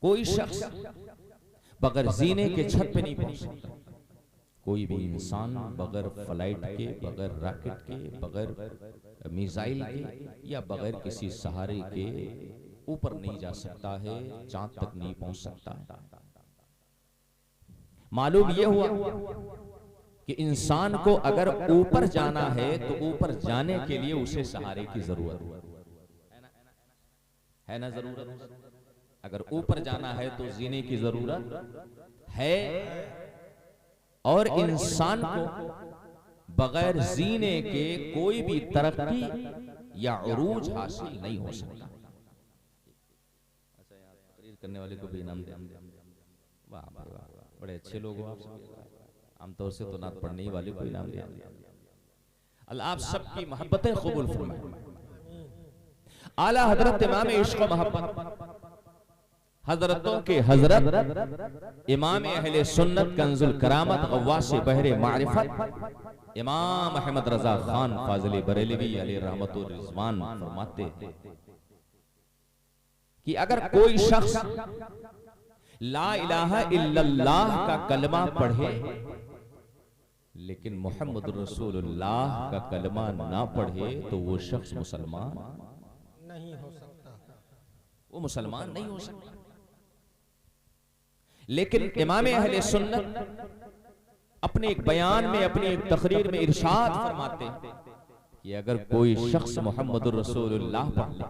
कोई शख्स बगैर जीने के छत पे नहीं पहुंच सकता। कोई भी इंसान बगैर फ्लाइट के, बगैर रॉकेट के, बगैर मिसाइल के या बगैर किसी सहारे के ऊपर नहीं जा सकता है, चांद तक नहीं पहुंच सकता है। मालूम यह हुआ कि इंसान को अगर ऊपर जाना है तो ऊपर जाने के लिए उसे सहारे की जरूरत है ना। जरूरत, अगर ऊपर जाना है तो जीने की जरूरत है, और इंसान को बगैर जीने के कोई भी तरक्की या उरूज हासिल नहीं हो सकता। अच्छा यार, तकरीर करने वाले को भी इनाम दे। वाह वाह वाह, बड़े अच्छे लोग हो आप। आमतौर से तो नात पढ़ने वाले को इनाम दिया। अल्लाह आप सबकी मोहब्बतें कबूल फरमाए। आला हजरत इमाम इश्क व मोहब्बत हजरतों के हजरत इमाम अहले सुन्नत कंजुल करामत गव्वास बहरे मारिफत इमाम अहमद रजा खान फाजिल बरेलवी अलैहि रहमतुर रिजवान फरमाते हैं कि अगर कोई शख्स ला इलाहा इल्लल्लाह का कलमा पढ़े लेकिन मोहम्मद रसूलुल्लाह का कलमा ना पढ़े तो वो शख्स मुसलमान नहीं हो सकता, वो मुसलमान नहीं हो सकता। लेकिन इमाम अहले सुन्नत अपने एक बयान में, अपनी एक तकरीर में इरशाद फरमाते हैं कि अगर कोई शख्स मोहम्मद रसूलुल्लाह पढ़ ले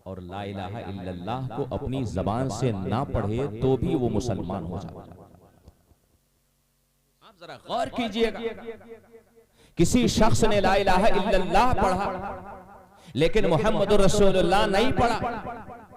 और ला इलाहा इल्लल्लाह को अपनी जबान से ना पढ़े तो भी वो मुसलमान हो जाता है। आप जरा गौर कीजिएगा, किसी शख्स ने ला इलाहा इल्लल्लाह पढ़ा लेकिन मोहम्मद रसूलुल्लाह नहीं पढ़ा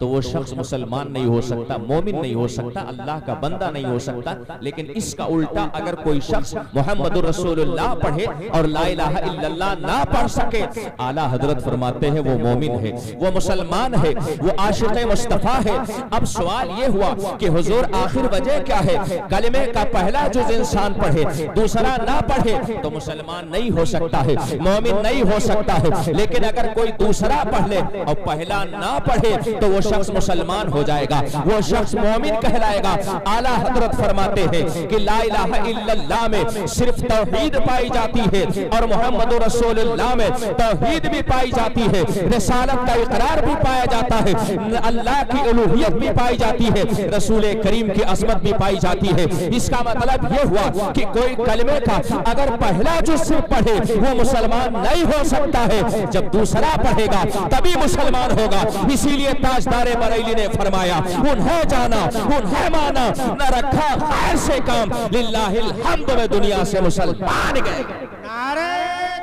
तो वो शख्स मुसलमान नहीं हो सकता, मोमिन नहीं हो सकता, अल्लाह का बंदा नहीं हो सकता। लेकिन इसका उल्टा, अगर कोई शख्स मोहम्मद रसूलुल्लाह पढ़े और ला इलाहा इल्लल्लाह ना पढ़ सके, आला हजरत फरमाते हैं वो मोमिन है, वो मुसलमान है, वो आशिक़े मुस्तफा है। अब सवाल ये हुआ कि हुजूर आखिर वजह क्या है? कलमे का पहला जुज़ इंसान पढ़े, दूसरा ना पढ़े तो मुसलमान नहीं हो सकता है, मोमिन नहीं हो सकता है। लेकिन अगर कोई दूसरा पढ़ ले और पहला ना पढ़े तो वो शख्स मुसलमान हो जाएगा, वो शख्स मोमिन कहलाएगा। आला हजरत फरमाते हैं कि ला इलाहा इल्लल्लाह में सिर्फ तौहीद पाई जाती है और मोहम्मद रसूलुल्लाह में तौहीद भी पाई जाती है, रिसालत का इकरार भी पाया जाता है, अल्लाह की उलूहियत भी पाई जाती है, रसूल करीम की अज़मत भी पाई जाती है। इसका मतलब यह हुआ कि कोई कलमे का अगर पहला जुज़ पढ़े वो मुसलमान नहीं हो सकता है, जब दूसरा पढ़ेगा तभी मुसलमान होगा। इसीलिए ताजदार बरेली ने फरमाया, उन्हें जाना उन्हें माना, न रखा खैर से काम, लिल्लाहिल हम्द में दुनिया से मुसलमान गए। नारे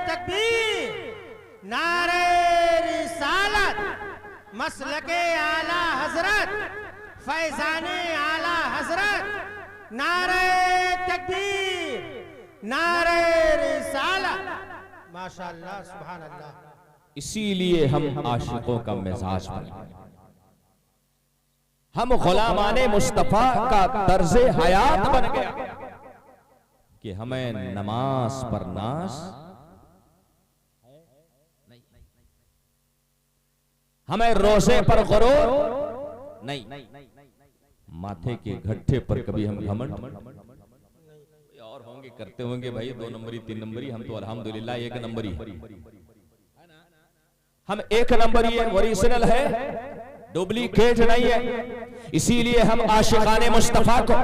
तकबीर, नारे रिसालत, मसलके आला हजरत, फैजाने आला हजरत, नारे तकबीर, नारे रिसालत, माशाअल्लाह सुभान अल्लाह। इसीलिए हम आशिकों का मिजाज बने, हम गुलामाने मुस्तफा का तर्ज़े हयात बन गया कि हमें नमाज पर नाज नहीं, हमें रोजे पर गुरूर नहीं, माथे के घट्टे पर कभी हम घमंड और होंगे करते होंगे भाई 2 नंबरी 3 नंबरी, हम तो अल्हम्दुलिल्लाह 1 नंबरी है। हम 1 नंबरी है, ओरिजिनल है, डुप्लीकेट नहीं है। इसीलिए हम आशिकाने मुस्तफा को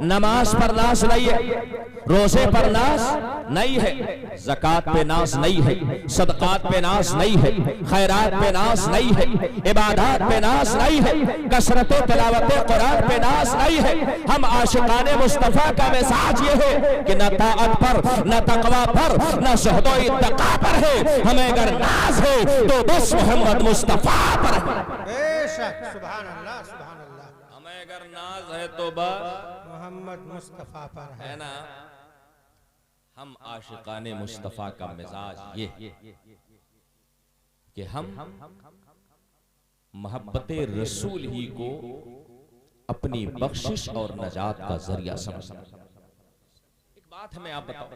नमाज पर नाज नहीं है, रोजे पर नाज नहीं है, ज़कात पे नाज नहीं है, सदकात पे नाज नहीं है, खैरात पे नाज नहीं है, इबादत पे नाज नहीं है, कसरत तिलावत कुरान पे नाज नहीं है। हम आशिकाने मुस्तफा का मिजाज ये है कि न ताअत पर, न तकवा पर, न ज़ुहद व इत्तक़ा पर है। हमें अगर नाज है तो बस मोहम्मद मुस्तफा पर है। बेशक, सुभान अल्लाह सुभान अल्लाह। हमें अगर नाज है तो बस मोहम्मद मुस्तफा पर है ना। हम आशिकाने मुस्तफा का मिजाज ये कि हम मोहब्बते रसूल ही को अपनी बख्शिश और नजात का जरिया समझते हैं। एक बात हमें आप बताओ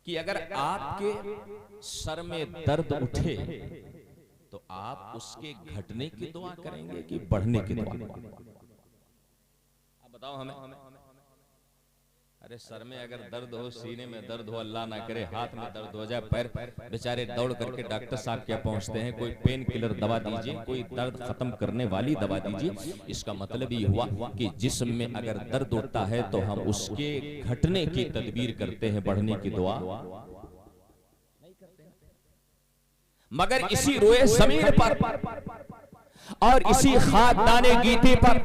कि अगर आपके सर में दर्द उठे तो आप उसके घटने की दुआ करेंगे कि बढ़ने की दुआ? बताओ हमें। अरे सर में अगर दर्द हो, सीने में दर्द हो, अल्लाह ना करे हाथ में दर्द हो जाए, पैर, बेचारे दौड़ करके डॉक्टर साहब क्या पहुंचते हैं, कोई पेन किलर दवा दीजिए, कोई दर्द खत्म करने वाली दवा दीजिए। इसका मतलब ये हुआ कि जिस्म में अगर दर्द उठता है तो हम उसके घटने की तदबीर करते हैं, बढ़ने की दुआ नहीं करते। मगर इसी रोए ज़मीन पर और इसी खाकदाने गीती पर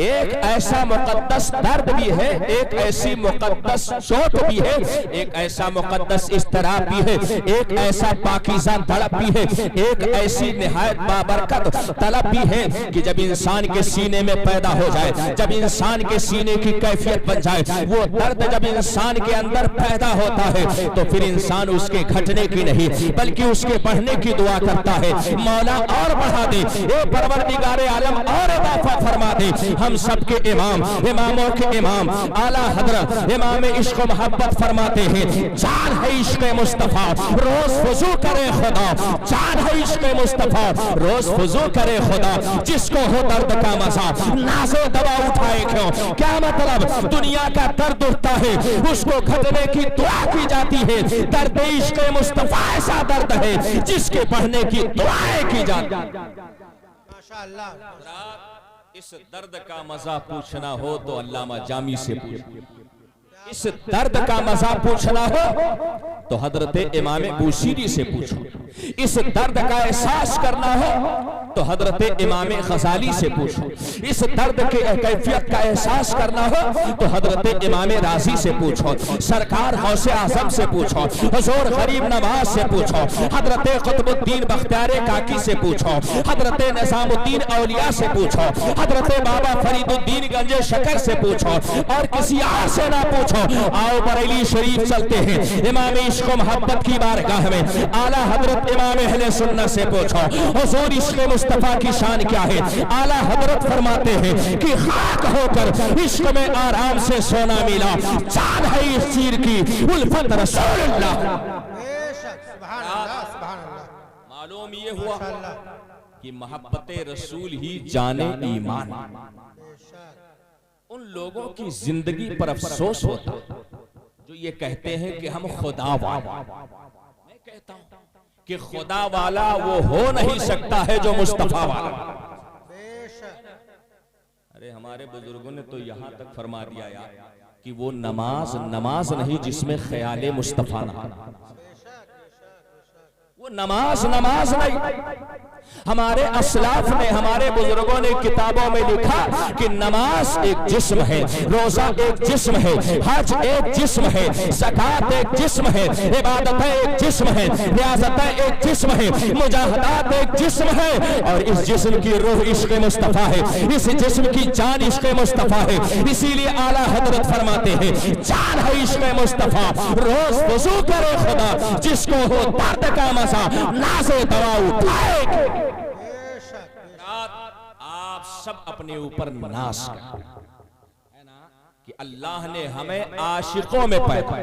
एक ऐसा मुकद्दस दर्द भी है, एक ऐसी मुकद्दस चोट भी है, एक ऐसा मुकद्दस इस्तराब भी है, एक ऐसा पाकीज़ा तड़प भी है, एक ऐसी निहायत बाबरकत तलब भी है कि जब इंसान के सीने में पैदा हो जाए, जब इंसान के सीने की कैफियत बन जाए, वो दर्द जब इंसान के अंदर पैदा होता है तो फिर इंसान उसके घटने की नहीं बल्कि उसके बढ़ने की दुआ करता है। मौला और बढ़ा दे, ए परवरदिगारे आलम और इजाफा फरमा दे। हम सबके इमाम, इमामों के इमाम आला हजरत इमाम इश्क मोहब्बत फरमाते हैं, जान है इश्क मुस्तफा रोज वुजू करे खुदा, जान है इश्क मुस्तफा रोज वुजू करे खुदा, जिसको हो दर्द का मजा नाज़े दवा उठाए क्यों। क्या मतलब, दुनिया का दर्द उठता है उसको घटने की दुआ की जाती है। दर्द इश्क मुस्तफा ऐसा दर्द है जिसके बढ़ने की दुआएं की जाती है। इस दर्द का मजा पूछना हो तो अल्लामा जामी से पूछो, इस दर्द का मजा पूछना हो तो हजरत इमाम बूसीरी से पूछो, इस दर्द का एहसास करना हो तो हजरत इमाम गजाली से पूछो, इस दर्द के कैफियत का एहसास करना हो तो हजरत इमाम राजी से पूछो, सरकार गौसे आजम से पूछो, हुजूर गरीब नवाज से पूछो, हजरत कुतुबुद्दीन बख्तियार काकी से पूछो, हजरत निजामुद्दीन औलिया से पूछो, हजरत बाबा फरीदुद्दीन गंजे शकर से पूछो और किसी और से ना पूछो। आओ बरेली शरीफ चलते हैं, इमाम इश्क मोहब्बत की बारगाह में आला हजरत इमाम अहले सुन्नत से पूछो, हुजूर इश्क मुस्तफा की शान क्या है। आला हजरत फरमाते हैं कि खाक होकर इश्क में आराम से सोना मिला, जान है इस चीर की उल्फत रसूलुल्लाह। मालूम ये हुआ कि मोहब्बत रसूल ही जाने ईमान। उन लोगों की जिंदगी पर अफसोस होता जो ये कहते हैं कि हम खुदा वाला। मैं कहता हूं कि खुदा वाला वो हो नहीं सकता है जो मुस्तफा वाला। अरे हमारे बुजुर्गों ने तो यहां तक फरमा दिया यार कि वो नमाज नहीं जिसमें ख्याले मुस्तफा ना, वो नमाज नहीं। हमारे असलाफ ने, हमारे बुजुर्गों ने किताबों में लिखा कि नमाज एक जिस्म है, रोजा एक जिस्म है, हज एक जिस्म है, ज़कात एक जिस्म है, इबादत एक जिस्म है, रियाजत एक जिस्म है, मुजाहदात एक जिस्म है और इस जिस्म की रूह इश्क मुस्तफा है, इस जिस्म की जान इश्क मुस्तफा है। इसीलिए आला हजरत फरमाते हैं, जान है इश्क मुस्तफा रोज वुजू करे खुदा, जिसको हो दर्द का मजा नाज़े दवा उठाए। आप सब अपने ऊपर नाश कर कि अल्लाह ने हमें आशिकों में पैदा,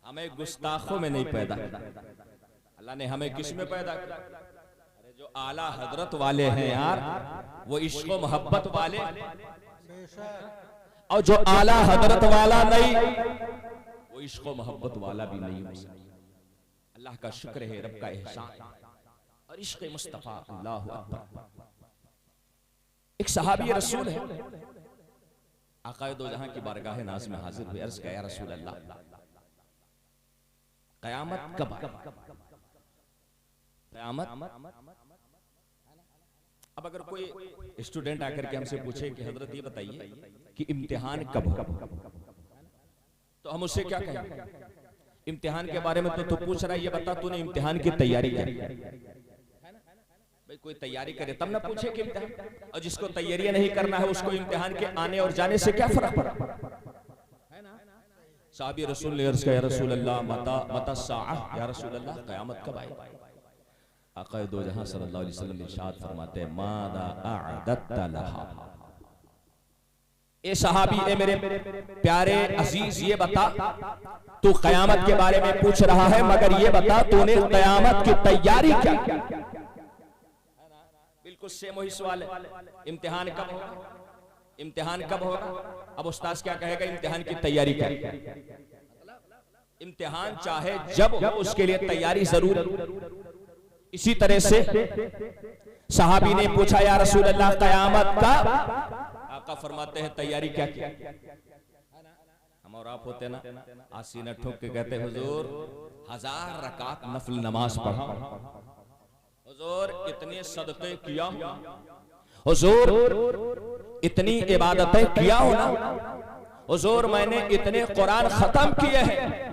हमें गुस्ताखों में नहीं पैदा किया। अल्लाह ने हमें किस में पैदा किया? अरे जो आला हजरत वाले हैं यार, वो इश्क व मोहब्बत वाले, और जो आला हजरत वाला नहीं वो इश्क व मोहब्बत वाला भी नहीं हो सकता। अल्लाह का शुक्र है, रब का एहसान और इश्क़ मुस्तफ़ा। अल्लाहु अकबर। एक सहाबी रसूल है, आक़ाए दो जहां की बारगाह नाज़ में हाजिर हुए, अर्ज़ किया या रसूल अल्लाह, क़यामत कब आएगी? क़यामत। अब अगर कोई स्टूडेंट आकर के हमसे पूछे कि हजरत ये बताइए कि इम्तिहान कब होगा, तो हम उससे क्या कहेंगे? इम्तिहान के बारे में तो तू पूछ रहा है, ये बता तूने इम्तिहान की तैयारी करी? भाई कोई तैयारी करे तब ना पूछे कि इम्तिहान, और जिसको तैयारी नहीं करना है उसको इम्तिहान के आने और जाने से क्या फर्क पड़ा? साहबी रसूल ने अर्ज़ किया, या रसूल अल्लाह मता साअह, या रसूल अल्लाह क़यामत कब आएगी? आक़ाए दो जहां सल्लल्लाहु अलैहि वसल्लम इरशाद फरमाते हैं, मादा अअदत्ता लहा। ए सहाबी, ए मेरे प्यारे अजीज, ये बता, तू क़यामत के बारे में पूछ रहा है, मगर ये बता तूने क़यामत की तैयारी क्या की? बिल्कुल सेम वही सवाल है, इम्तिहान कब होगा? इम्तिहान कब होगा? अब उस्ताद क्या कहेगा, इम्तिहान की तैयारी कर। इम्तिहान चाहे जब हो, उसके लिए तैयारी जरूर। इसी तरह से सहाबी ने पूछा, या रसूल अल्लाह क़यामत का? आका फरमाते हैं तैयारी क्या की? हम और आप होते ना, आसीना ठोक के कहते हुजूर 1000 रकात नफल नमाज पढ़ा, हुजूर इतने सदक़े किया, हुजूर इतनी इबादतें किया हो ना, हुजूर मैंने इतने कुरान खत्म किए हैं।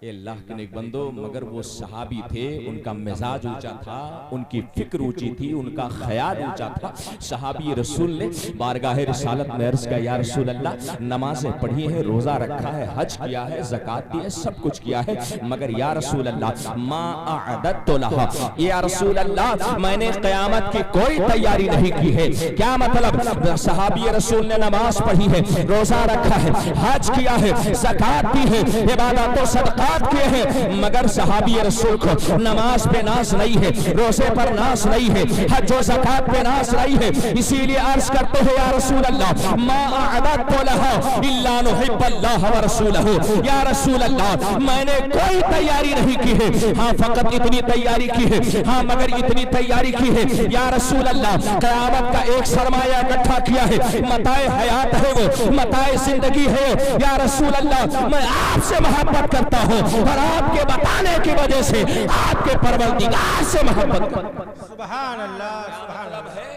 ये अल्लाह के नेक बंदो, मगर वो सहाबी थे, उनका मिजाज ऊंचा था, उनकी फिक्र ऊंची थी, उनका ख्याल ऊंचा था। सहाबी रसूल ने बारगाह रिसालत में अर्ज किया, या रसूल अल्लाह नमाजें पढ़ी हैं, रोजा रखा है, हज किया है, ज़कात दी है, सब कुछ किया है, मगर या रसूल अल्लाह मा अअददतु लहा, या रसूल अल्लाह मैंने क़यामत की कोई तैयारी नहीं की है। क्या मतलब? सहाबी रसूल ने नमाज पढ़ी है, रोजा रखा है, हज किया है, ज़कात दी है, इबादत सदका किए हैं, मगर सहाबी रसूल को नमाज पे नाज नहीं है, रोजे पर नाज नहीं है, हज और ज़कात पे नाज नहीं है। इसीलिए अर्ज करते हैं, या रसूल अल्लाह मा अअददतु लहा इल्ला नुहिब्बल्लाह व रसूलहू, या रसूल अल्लाह मैंने कोई तैयारी नहीं की है, हाँ फकत इतनी तैयारी की है, हाँ मगर इतनी तैयारी की है, या रसूल अल्लाह क़यामत का एक सरमाया इकट्ठा किया है, मताए हयात है वो, मताए जिंदगी है, या रसूल अल्लाह मैं आपसे मोहब्बत करता हूँ और आपके बताने की वजह से आपके परवरदिगार से मोहब्बत करता हूं। सुभान अल्लाह, सुभान मतलब है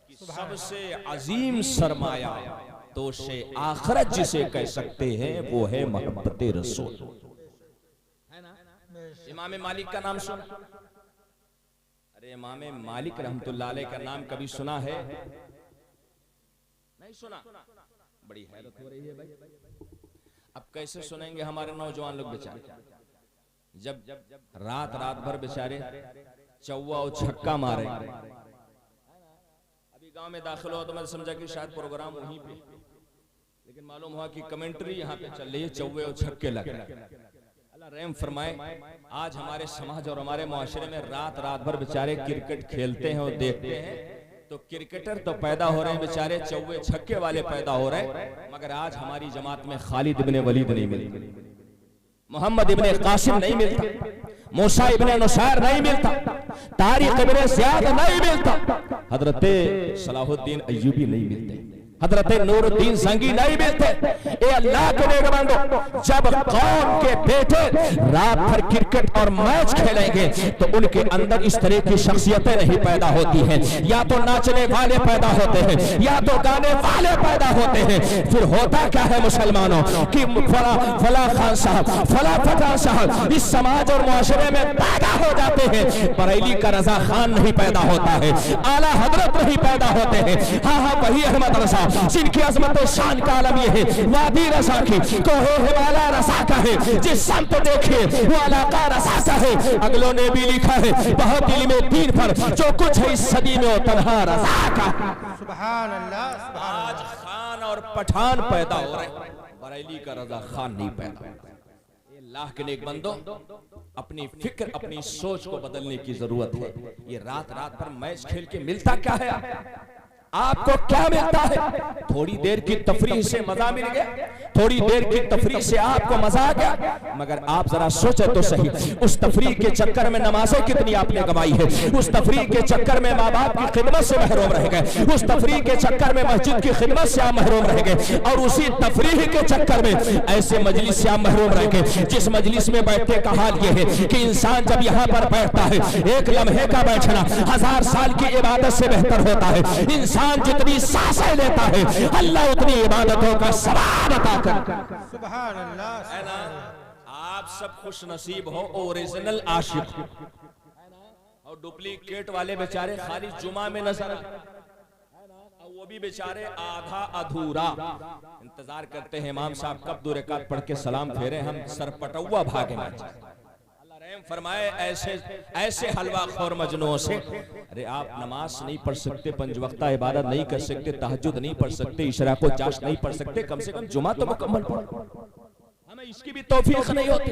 कि सबसे अजीम सरमाया तो से आखिरत जिसे कह सकते हैं वो है मोहब्बत रसूल, है ना? इमाम मालिक का नाम सुना? अरे इमाम मालिक रहमतुल्लाह अलैह का नाम कभी सुना है? नहीं सुना? बड़ी हैरत हो रही है भाई। अब कैसे सुनेंगे हमारे नौजवान लोग बेचारे, जब रात भर बेचारे चौवा और छक्का मारे। अभी गांव में दाखिल हुआ तो मैं समझा कि शायद प्रोग्राम वहीं पे, लेकिन मालूम हुआ कि कमेंट्री यहाँ पे चल रही है, चौवे और छक्के लग रहे हैं। अल्लाह रहम फरमाए, आज हमारे समाज और हमारे मुआशरे में रात भर बेचारे क्रिकेट खेलते हैं और देखते हैं, तो क्रिकेटर तो पैदा हो रहे हैं बेचारे, चौवे छक्के वाले पैदा हो रहे हैं, मगर आज हमारी जमात में खालिद इब्ने वलीद नहीं मिलता, मोहम्मद इब्ने कासिम नहीं मिलता, मूसा इब्ने नुसैर नहीं मिलता, तारिक इब्ने ज़ियाद नहीं मिलता, हजरत सलाहुद्दीन अय्यूबी नहीं मिलते, हजरत नूरुद्दीन जंगी नहीं मिलते। ए अल्लाह के नेक बंदो, जब कौम के बेटे रात भर क्रिकेट और मैच खेलेंगे तो उनके अंदर इस तरह की शख्सियतें नहीं पैदा होती हैं, या तो नाचने वाले पैदा होते हैं, या तो गाने वाले पैदा होते हैं। फिर होता क्या है मुसलमानों कि फला खान साहब, फला फटा साहब इस समाज और मुआशरे में पैदा हो जाते हैं, बरेली का रजा खान नहीं पैदा होता है, आला हजरत नहीं पैदा होते हैं, हाँ वही अहमद रजा जिनकी अजमत शान का आलम ये है, वादी रसा की कोहे हिमालय रसा का है, जिस संत देखे वो इलाका रसा का है। अगलों ने भी लिखा है, बहुत दिल में दीन पर जो कुछ है इस सदी में वो तन्हा रसा का। सुभान अल्लाह। आज खान और पठान पैदा हो रहे, बरेली का रजा खान नहीं पैदा। अल्लाह के नेक बंदो, अपनी फिक्र अपनी सोच को बदलने की जरूरत है। ये रात भर मैच खेल के मिलता क्या है? आपको क्या मिलता है? थोड़ी देर की तफरीह से मजा मिल गया, थोड़ी देर की तफरीह से आपको मजा आ गया, मगर आप जरा सोचे तो सही, उस तफरीह के चक्कर में नमाजें कितनी आपने गवाई है, उस तफरीह के चक्कर में माँ बाप की खिदमत से महरूम रह गए, उस तफरीह के चक्कर में मस्जिद की खिदमत से आप महरूम रह गए, और उसी तफरीह के चक्कर में ऐसे मजलिस से आप महरूम रह गए जिस मजलिस में बैठने का हाल ये है कि इंसान जब यहाँ पर बैठता है, एक लम्हे का बैठना 1000 साल की इबादत से बेहतर होता है। इंसान जितनी सांसें लेता है, अल्लाह उतनी इबादतों का सवाब अता करता है। सुभान अल्लाह। है ना? आप सब खुश नसीब हो, ओरिजिनल आशिक हो, और डुप्लीकेट वाले बेचारे खाली जुमा में नजर आए, वो भी बेचारे आधा अधूरा इंतजार करते हैं इमाम साहब कब 2 रकात पढ़ के सलाम फेरे, हम सरपटुआ भागे ना जाए। फरमाए ऐसे हलवा खोर मजनुओं से, अरे आप नमाज नहीं पढ़ सकते, पंजवक्ता इबादत नहीं कर सकते, तहज्जुद नहीं पढ़ सकते, इशरा को चाश नहीं पढ़ सकते, कम से कम जुमा तो मुकम्मल पढ़ो। हम हमें इसकी भी तौफीक नहीं होती।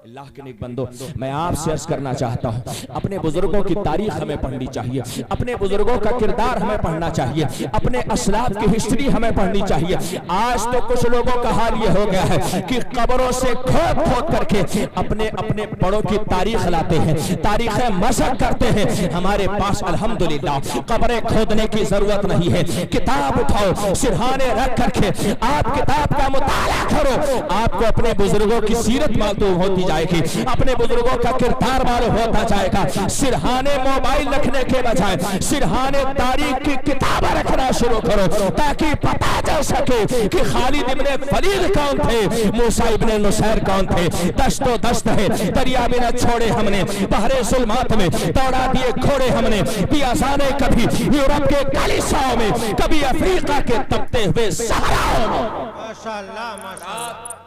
अल्लाह के नेक बंदो, मैं आपसे अर्ज करना चाहता हूँ, अपने बुजुर्गों की तारीख हमें पढ़नी चाहिए, अपने बुजुर्गों का किरदार हमें पढ़ना चाहिए, अपने असलाफ की हिस्ट्री हमें पढ़नी चाहिए। आज तो कुछ लोगों का हाल ये हो गया है कि कब्रों से खोद खोद करके अपने अपने बड़ों की तारीख लाते हैं, तारीखें मशक करते हैं। हमारे पास अल्हम्दुलिल्लाह कब्रें खोदने की जरूरत नहीं है। किताब उठाओ, सिरहाने रख करके आप किताब का मुताला करो, आपको अपने बुजुर्गों की सीरत मालूम होती जाएगी, अपने बुजुर्गों का किरदार मालूम होता जाएगा। सिरहाने मोबाइल रखने के बजाय सिरहाने तारीख की किताबें रखना शुरू करो, ताकि पता चल सके कि खालिद इब्ने वलीद कौन थे, मूसा इब्ने नुसैर कौन थे। दस्तो दस्त है, दरिया में न छोड़े हमने, बहरे जुल्मात में दौड़ा दिए घोड़े हमने, पियासाने कभी यूरोप के कालिसाओं में, कभी अफ्रीका के तपते हुए सहाराओं में। माशाअल्लाह माशाअल्लाह।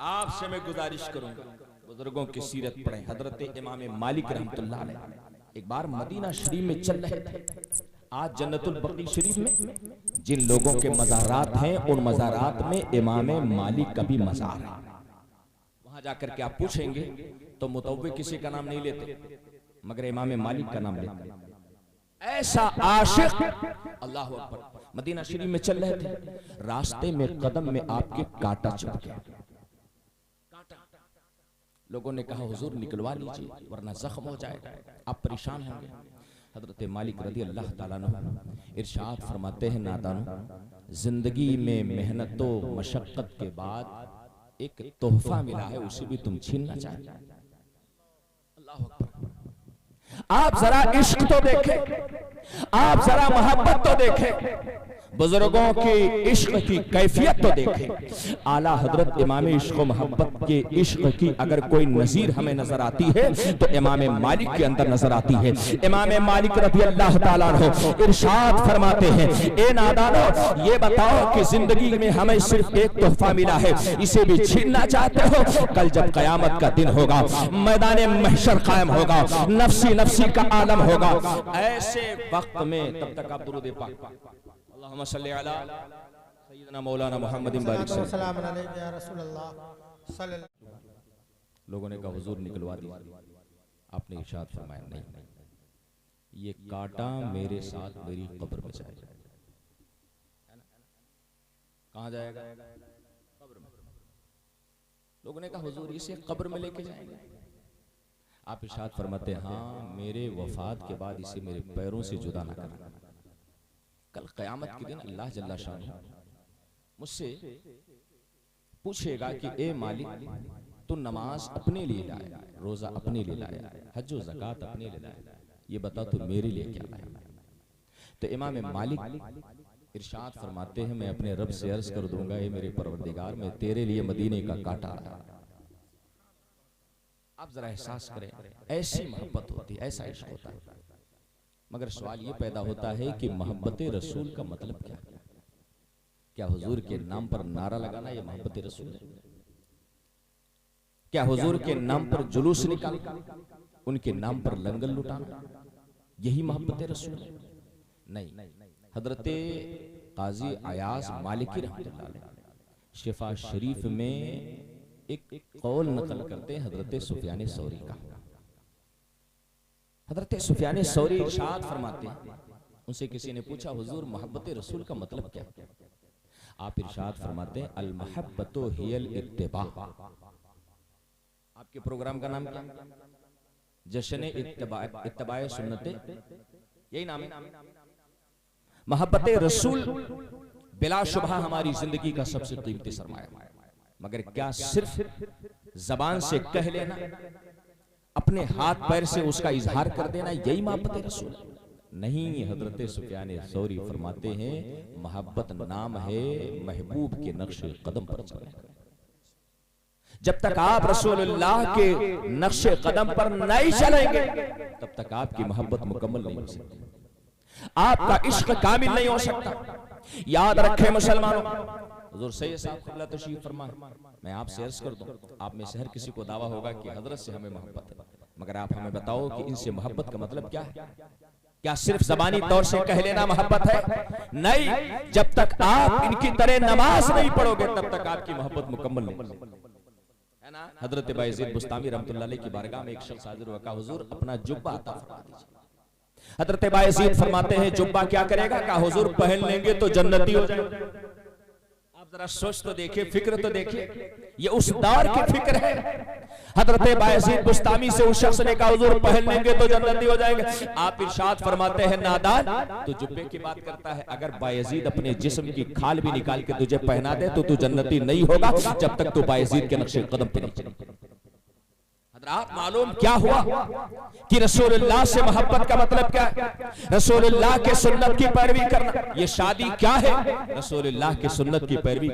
आपसे मैं गुजारिश करूंगा, बुजुर्गों की सीरत पढ़ें। हजरत इमाम मालिक रहमतुल्लाह अलैह एक बार मदीना शरीफ में चल रहे थे। आज जन्नतुल बकी शरीफ में जिन लोगों के मज़ारात हैं, उन मज़ारात में इमाम मालिक का भी मज़ार है। वहां जाकर के आप पूछेंगे तो मुतव्वे किसी का नाम नहीं लेते, मगर इमाम मालिक का नाम लेते। ऐसा आशिक, अल्लाह अकबर। मदीना शरीफ में चल रहे थे, रास्ते में कदम में आपके कांटा चुभ गया। लोगों ने कहा हुजूर निकलवा लीजिए वरना जख्म हो जाएगा, आप परेशान होंगे। हजरत मालिक रदी अल्लाह ताला अन्हु इरशाद फरमाते हैं, नादानो, जिंदगी में मेहनत व मशक्कत के बाद एक तोहफा मिला है, उसे भी तुम छीनना चाहते। अल्लाह अकबर। आप जरा इश्क तो देखें, आप जरा मोहब्बत तो देखें, बुजुर्गों की इश्क की कैफियत तो देखें। आला हजरत इमाम इश्क व मोहब्बत के इश्क की अगर कोई नजीर हमें नजर आती है तो इमाम मालिक के अंदर नजर आती है। इमाम मालिक रज़ी अल्लाह ताला अन्हु इरशाद फरमाते हैं, ए नादानो, ये बताओ कि जिंदगी में हमें सिर्फ एक तोहफा मिला है, इसे भी छीनना चाहते हो? कल जब कयामत का दिन होगा, मैदान महशर कायम होगा, नफ्सी नफ्सी का आलम होगा, ऐसे वक्त में तब तक आप दुरूद पाक अल्लाहुम्मा सल्ली अला सय्यिदना मौलाना मुहम्मदिन बारिक सलाम अलैका या रसूलल्लाह सल्लल्लाहु। लोगों ने कहा हुजूर निकलवा दीजिए। आपने इरशाद फरमाया, नहीं, ये कांटा मेरे साथ मेरी कब्र में जाएगा। कहां जाएगा? कब्र में। लोगों ने कहा हुजूर इसे कब्र में लेके जाएंगे? आप इरशाद फरमाते हैं, हाँ, मेरे वफात के बाद इसे मेरे पैरों से जुदा ना करना। कल क़यामत के दिन अल्लाह जल्ला शान मुझसे पूछेगा कि ए मालिक, तू नमाज अपने लिए लाया, रोजा अपने लिए लाया, हज व ज़कात अपने लिए लाया, ये बता तू मेरे लिए क्या लाया? तो इमाम मालिक इरशाद फरमाते हैं, मैं अपने रब से अर्ज कर दूंगा, ए मेरे परवरदिगार, मैं तेरे लिए मदीने का कांटा लाया। आप जरा एहसास करें, ऐसी मोहब्बत होती है, ऐसा इश्क होता है। मगर सवाल ये पैदा होता है कि मोहब्बत रसूल का मतलब क्या है? क्या हुजूर के नाम पर नारा लगाना ये मोहब्बत रसूल है? क्या हुजूर के नाम पर जुलूस निकालना, उनके नाम पर लंगर लुटाना, यही मोहब्बत रसूल है? नहीं। हजरत काजी अयाज मालिकी रहमतुल्लाह अलैह शिफा शरीफ में एक कौल नकल करते हैं हजरत सुफियान सौरी का। हजरत सुफियान सौरी इरशाद फरमाते हैं, उनसे किसी ने पूछा, हुजूर मोहब्बत रसूल का मतलब क्या? आप इरशाद फरमाते हैं, अल महब्बतु हियल इत्तिबा। आपके प्रोग्राम का नाम क्या? जश्न इत्तिबाए सुन्नते, यही नाम है। मोहब्बत रसूल बिलाशुबहा हमारी जिंदगी का सबसे कीमती सरमाया। मगर क्या सिर्फ जबान से कह लेना, अपने हाथ पैर से उसका इजहार कर देना, यही मोहब्बत रसूल? नहीं। हजरत सुफियान सौरी फरमाते हैं, मोहब्बत नाम है महबूब के नक्शे कदम पर चलने का। जब तक आप रसूलुल्लाह के नक्शे कदम पर नहीं चलेंगे, तब तक आपकी मोहब्बत मुकम्मल नहीं हो सकती, आपका इश्क कामिल नहीं हो सकता। याद रखें मुसलमानों, हुजूर सैयद साहब क़िबला तशरीफ फरमा, मैं आपसे अर्ज कर दूं, आप में से हर किसी को दावा होगा कि हजरत से हमें मोहब्बत है, मगर आप हमें बताओ कि इनसे मोहब्बत का मतलब क्या है? क्या सिर्फ ज़बानी तौर से कह लेना मोहब्बत है? नहीं। जब तक आप इनकी तरह नमाज नहीं पढ़ोगे, तब तक आपकी मोहब्बत मुकम्मल नहीं। है ना। हजरत बायजीद बुस्तामी रहमतुल्लाह अलैह की बारगाह में एक शख्स हाजिर हुआ, कहा हुजूर अपना जुब्बा अता फरमा दीजिए। हजरत बायजीद फरमाते हैं जुब्बा क्या करेगा? कहा हुजूर पहन लेंगे तो जन्नती हो जाएंगे। आप जरा सोच तो देखिए, फिक्र तो देखिए, ये उस दौर की फिक्र है। हजरत बायजीद बुस्तामी से उस शख्स ने कहा हुजूर पहन लेंगे तो जन्नती हो जाएंगे। आप इरशाद फरमाते हैं नादान तो जुब्बे की बात करता है, अगर बायजीद अपने जिस्म की खाल भी निकाल के तुझे पहना दे तो तू जन्नती नहीं होगा जब तक तू बायजीद के नक्शे कदम पे नहीं चलेगा। आप मालूम क्या हुआ कि रसूलुल्लाह से मोहब्बत का मतलब क्या है? रसूलुल्लाह के सुन्नत की पैरवी करना। ये शादी क्या है? रसूलुल्लाह की सुन्नत की पैरवी।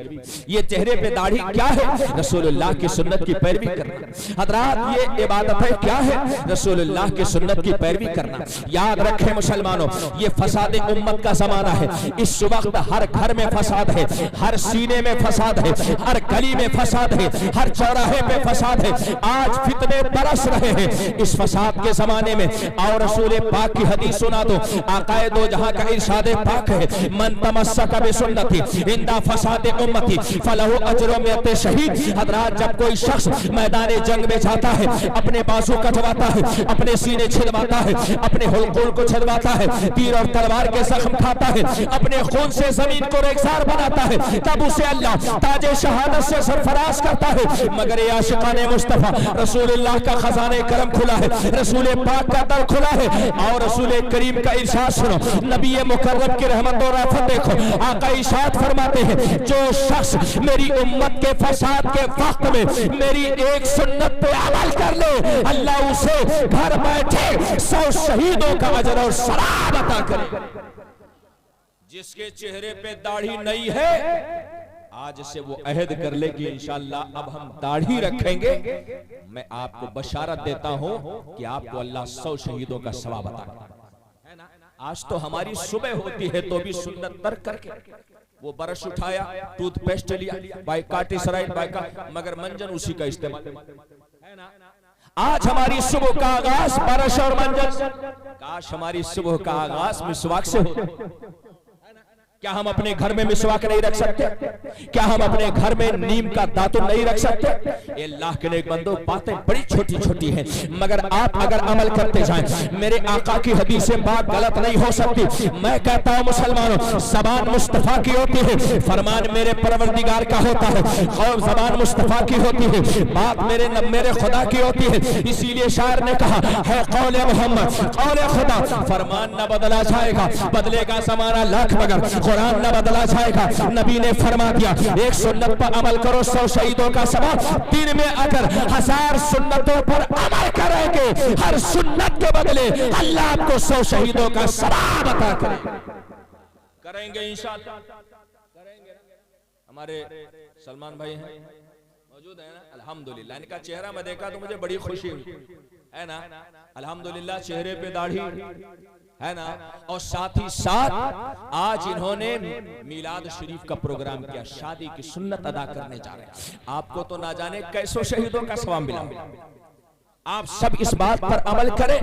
ये चेहरे पे दाढ़ी क्या है? रसूलुल्लाह की सुन्नत की पैरवी करना। हजरात ये इबादत है क्या है? रसूलुल्लाह की सुन्नत की पैरवी करना। याद रखें मुसलमानों, ये फसाद उम्मत का जमाना है। इस वक्त हर घर में फसाद है, हर सीने में फसाद है, हर गली में फसाद है, हर चौराहे पे फसाद है। आज फितने बरस रहे हैं इस फसाद के जमाने में। और रसूल पाक की हदीस सुना दो, आकाए दो जहां का इरशाद पाक है, मन तमस्सक बिसुन्नती इंदा फसाद उम्मती फलहु अजरु मिअत शहीद। हजरात जब कोई शख्स मैदान जंग में जाता है, अपने बाजू कटवाता है, अपने सीने छिलवाता है, अपने हुलकुल को छिलवाता है, तीर और तलवार के जख्म खाता है, अपने खून से जमीन को रेगिस्तान बनाता है, तब उसे अल्लाह ताजे शहादत से सरफराज करता है। मगर ये आशिकाने मुस्तफा रसूलुल्लाह का खजाने करम खुला है, रसूल पाक का दर खुला है। और रसूल करीम का इरशाद सुनो, नबी मुकर्रम की रहमत और राफत देखो। आका इरशाद फरमाते हैं, जो शख्स मेरी उम्मत के फसाद के वक्त में मेरी एक सुन्नत पे अमल कर ले, अल्लाह उसे घर बैठे 100 शहीदों का अजर और सवाब अता करे। जिसके चेहरे पे दाढ़ी नहीं है, आज से वो अहद कर ले कि इंशाअल्लाह अब हम दाढ़ी रखेंगे। मैं आपको बशारत देता हूं कि आपको अल्लाह 100 शहीदों का सवाब अता करेगा। आज तो हमारी सुबह होती है तो भी सुन्नत तर्क करके वो ब्रश उठाया, टूथपेस्ट लिया, बाइकाटिसराइड मगर मंजन उसी का इस्तेमाल है ना। आज हमारी सुबह का आगाज ब्रश और मंजन। काश हमारी सुबह का आगाज मिसवाक से हो। क्या हम अपने घर में मिसवाक नहीं रख सकते? क्या हम अपने घर में नीम का दातुन नहीं रख सकते? अल्लाह के नेक बंदो, बातें बड़ी छोटी छोटी हैं, मगर आप अगर अमल करते जाएं, मेरे आका की हदीस से बात गलत नहीं हो सकती। मैं कहता हूं मुसलमानों, ज़बान मुस्तफा की होती है, फरमान मेरे परवरदिगार का होता है, और ज़बान मुस्तफा की होती है, बात मेरे खुदा की होती है। इसीलिए शायर ने कहा है, कौले मोहम्मद कौले खुदा, फरमान न बदला जाएगा, बदलेगा ज़माना लाख मगर कुरान न बदला जाएगा। नबी ने फरमा दिया, एक सुन्नत पर अमल करो 100 शहीदों का सवाब। दिन में अगर 1000 सुन्नतों पर अमल करेंगे, हर सुन्नत के बदले अल्लाह आपको 100 शहीदों का सवाब अता करेंगे इंशाअल्लाह। करेंगे। हमारे सलमान भाई हैं, मौजूद है ना, अल्हम्दुलिल्लाह। इनका चेहरा मैं देखा तो मुझे बड़ी खुशी हुई, है ना। अल्हम्दुलिल्लाह, चेहरे पे दाढ़ी है ना, और साथ ही साथ आज इन्होंने मिलाद शरीफ का प्रोग्राम किया, शादी की सुन्नत अदा करने जा रहे हैं। आपको तो ना जाने कैसों शहीदों का सवाब मिला। आप सब इस बात पर अमल करें,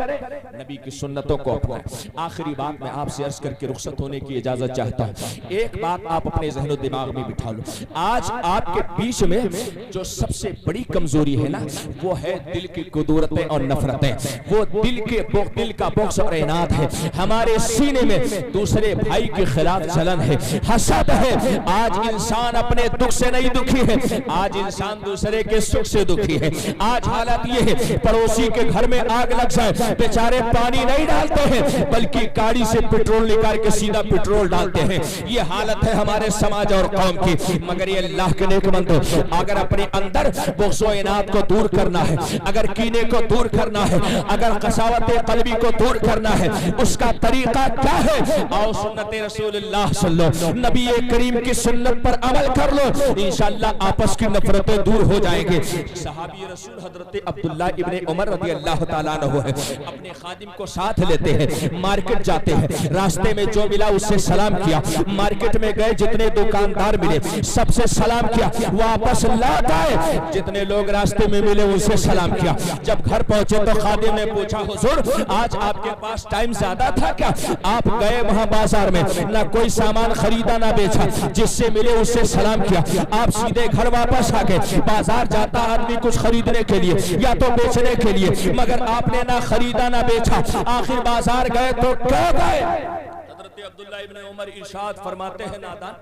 नबी की सुन्नतों को अपनाएं। आखिरी बात मैं आपसे अर्ज करके रुखसत होने की इजाजत चाहता हूं। एक बात आप अपने ज़हन दिमाग में बिठा लो, आज आपके बीच में जो सबसे बड़ी कमजोरी है ना, वो है दिल की कुदरतें और नफरतें। वो दिल का बुग़्ज़ और इनाद है। हमारे सीने में दूसरे भाई के खिलाफ जलन है, हसद है। आज इंसान अपने दुख से नहीं दुखी है, आज इंसान दूसरे के सुख से दुखी है। आज हालत ये है, पड़ोसी के घर में आग लग जाए, बेचारे पानी नहीं डालते हैं, बल्कि गाड़ी से पेट्रोल निकाल के सीधा पेट्रोल डालते हैं। ये हालत है हमारे समाज और कौम की। मगर ये अल्लाह के नेक बंदो, अगर अपने अंदर बुग़्ज़ व इनाद को दूर करना है, अगर कीने को दूर करना है, अगर कसावत क़ल्बी को दूर करना है, उसका तरीका क्या है? आओ सुन्नत रसूलुल्लाह सल्लल्लाहु, नबी करीम की सुन्नत पर अमल कर लो, इंशाअल्लाह आपस की नफरतें दूर हो जाएंगे। सहाबी रसूल हजरत अब्दुल्लाह इब्न इब्ने उमर रज़ी अल्लाह ताला अन्हु है, अपने खादिम को साथ लेते हैं, मार्केट जाते हैं, रास्ते में जो मिला उससे सलाम किया, मार्केट में गए जितने दुकानदार मिले सबसे सलाम किया, वापस लौट आए, जितने लोग रास्ते में मिले उनसे सलाम किया। जब घर पहुंचे तो खादिम ने पूछा, हुजूर आज आपके पास टाइम ज्यादा था क्या? आप गए वहां बाजार में, ना कोई सामान खरीदा ना बेचा, जिससे मिले उससे सलाम किया, आप सीधे घर वापस आ गए। बाजार जाता आदमी कुछ खरीदने के लिए या तो बेचने के लिए, मगर आपने ना खरीदा ना बेचा, आखिर बाजार गए तो क्यों गए? हज़रत अब्दुल्लाह इब्ने उमर इरशाद फरमाते हैं, नादान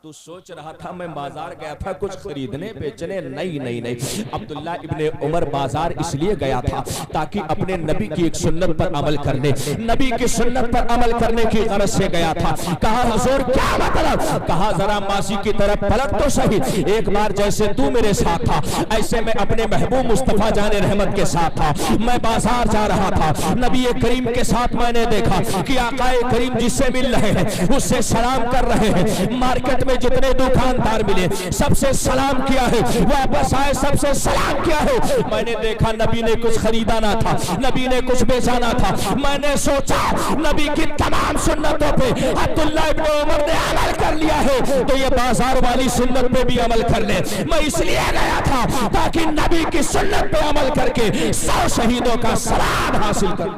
तू सोच रहा था मैं बाजार गया था कुछ खरीदने बेचने, नहीं नहीं नहीं। अब्दुल्ला इब्ने उमर बाजार इसलिए गया था ताकि अपने नबी की एक सुन्नत पर अमल करने, नबी की सुन्नत पर अमल करने की गरज से गया था। कहा हुजूर क्या मतलब? कहा जरा मासी की तरफ पलट तो सही, एक बार जैसे तू मेरे साथ था ऐसे मैं अपने महबूब मुस्तफा जाने रहमत के साथ था, मैं बाजार जा रहा था, नबी करीम के साथ मैंने देखा कि आकाए करीम जिससे मिल रहे हैं उससे सलाम कर रहे हैं, मार्केट में जितने दुकानदार मिले सबसे सलाम किया है, वापस आए सबसे सलाम किया है। मैंने देखा नबी ने कुछ खरीदा ना था, नबी ने कुछ बेचा ना था, मैंने सोचा नबी की तमाम सुन्नतों पे अब्दुल्ला इब्ने उमर ने अमल कर लिया है तो ये बाजार वाली सुन्नत पे भी अमल कर ले। मैं इसलिए गया था ताकि नबी की सुन्नत पे अमल करके 100 शहीदों का सवाब हासिल कर।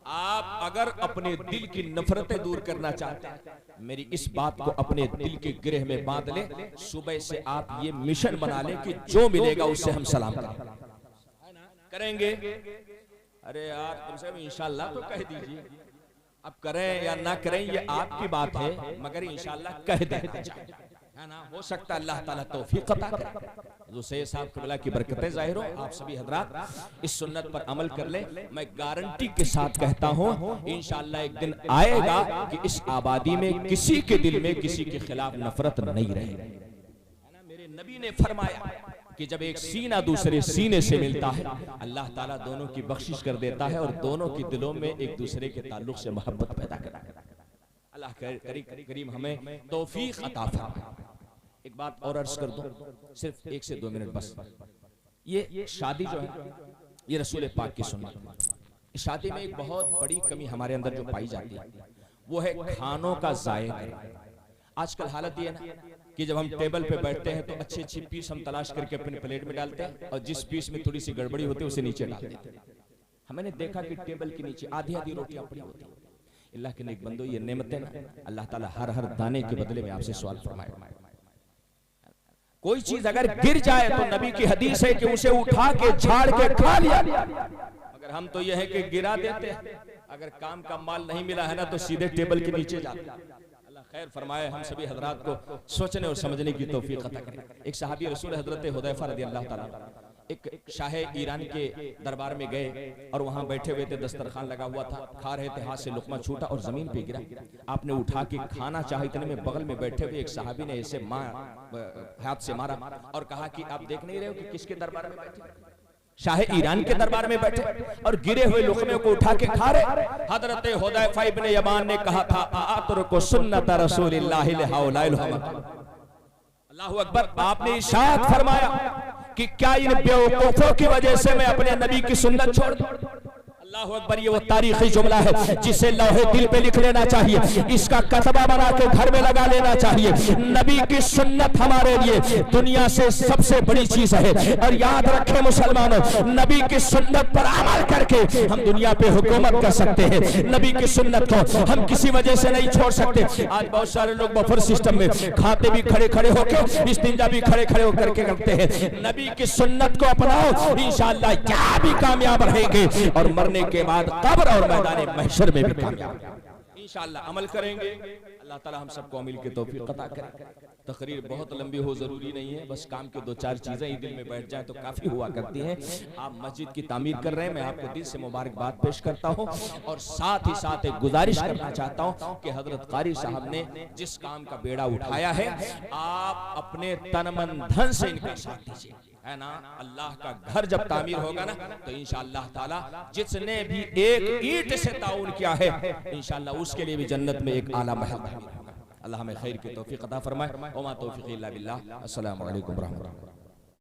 आप अगर अपने दिल की नफरतें दूर करना चाहते हैं, मेरी इस बात को अपने दिल के गिरह में बांध ले, सुबह से आप ये मिशन बना लें कि जो मिलेगा उससे हम सलाम करेंगे। अरे यार तुमसे इंशाल्लाह तो कह दीजिए, अब करें या ना करें ये आपकी बात है, मगर इंशाल्लाह कह देना चाहिए, है ना? हो सकता है अल्लाह ताला तौफीक अता करे, जो सैयद साहब क़िबला की बरकतें ज़ाहिर हो। आप सभी हजरात इस सुन्नत पर अमल कर ले। मैं गारंटी के साथ कहता हूँ इंशाअल्लाह एक दिन आएगा कि इस आबादी में किसी के दिल में किसी के खिलाफ नफरत नहीं रहेगी। मेरे नबी ने फरमाया कि जब एक सीना दूसरे सीने से मिलता है अल्लाह ताला दोनों की बख्शिश कर देता है और दोनों के दिलों में एक दूसरे के ताल्लुक से मोहब्बत पैदा करता है। अल्लाह करीम हमें तौफीक अता फरमाए। एक बात और अर्ज कर दूं, सिर्फ 1 से 2 मिनट बस। ये शादी जो है ये रसूल पाक की सुन्नत। इस शादी में एक बहुत बड़ी कमी हमारे अंदर जो पाई जाती है वो है खानों का ज़ाया। आजकल हालत ये है ना कि जब हम टेबल पे बैठते हैं तो अच्छी अच्छी पीस हम तलाश करके अपने प्लेट में डालते हैं और जिस पीस में थोड़ी सी गड़बड़ी होती है उसे नीचे डाल देते हैं। हमने देखा कि टेबल के नीचे आधी आधी रोटियां पड़ी होती हैं। अल्लाह के नेक बंदो, ये नेमतें ना अल्लाह ताला हर हर दाने के बदले में आपसे सवाल फरमाए। कोई चीज अगर गिर जाए तो नबी की हदीस है कि उसे उठा के झाड़ के खा लिया, मगर हम तो यह है कि गिरा देते हैं। अगर काम का माल नहीं मिला है ना तो सीधे टेबल के नीचे जाते हैं। अल्लाह खैर फरमाए, हम सभी हजरात को सोचने और समझने की तौफीक अता करे। एक सहाबी रसूल हजरत हुदैफा रज़ी अल्लाह ताला एक शाह ईरान के दरबार में गए और वहां बैठे हुए थे, दस्तरखान लगा हुआ था, खा रहे थे, हाथ से लुकमा छूटा और जमीन पे गिरा। आपने उठा के खाना चाहा, इतने में बगल में बैठे हुए एक सहाबी ने ऐसे हाथ से मारा और कहा कि आप देख नहीं रहे हो कि किसके दरबार में बैठे? शाह ईरान के दरबार में बैठे और गिरे हुए लुकमे को उठा के खा रहे। हजरत हुदैफा इब्ने यमान ने कहा था आतरुकु सुन्नत रसूलिल्लाहि लिहाउलाइल हुमत। अल्लाहु अकबर। आपने इरशाद फरमाया कि क्या इन बेवकूफों की वजह से मैं अपने नबी की सुन्नत छोड़ दूं? अल्लाहु अकबर। ये वो तारीखी जुमला है जिसे लौहे दिल पे लिख लेना चाहिए, इसका कतबा बना के घर में लगा लेना चाहिए। नबी की सुन्नत हमारे लिए दुनिया से सबसे बड़ी चीज है। और याद रखें मुसलमानों, नबी की सुन्नत पर अमल करके हम दुनिया पे हुकूमत कर सकते हैं। नबी की सुन्नत को हम किसी वजह से नहीं छोड़ सकते। आज बहुत सारे लोग बफर सिस्टम में खाते भी खड़े खड़े होकर, इस्तिंजा भी खड़े खड़े होकर के करते हैं। नबी की सुन्नत को अपनाओ, इंशाअल्लाह क्या भी कामयाब रहेंगे और मरने के बाद कब्र और मैदान महशर में भी कामयाब इंशाअल्लाह अमल करेंगे। अल्लाह ताला हम सबको अमल की तौफीक अता करे। तकरीर बहुत लंबी हो जरूरी नहीं है, बस काम के 2-4 चीजें ही दिल में बैठ जाए तो काफी हुआ करती हैं। आप मस्जिद की तामीर कर रहे हैं, मैं आपको दिल से मुबारकबाद पेश करता हूं और साथ ही साथ एक गुजारिश करना चाहता हूं कि हजरत कारी साहब ने जिस काम का बेड़ा उठाया है आप अपने तन मन धन से इनका साथ दीजिए, है ना। अल्लाह का घर जब तामीर होगा ना तो इंशाअल्लाह ताला जिसने भी एक ईंट से ताउन किया है इंशाअल्लाह उसके लिए भी जन्नत में एक आला महल तामीर होगा। अल्लाह हमें खैर की तौफीक अता फरमाए। वमा तौफीक इल्ला बिल्लाह। अस्सलामु अलैकुम व रहमतुल्लाह।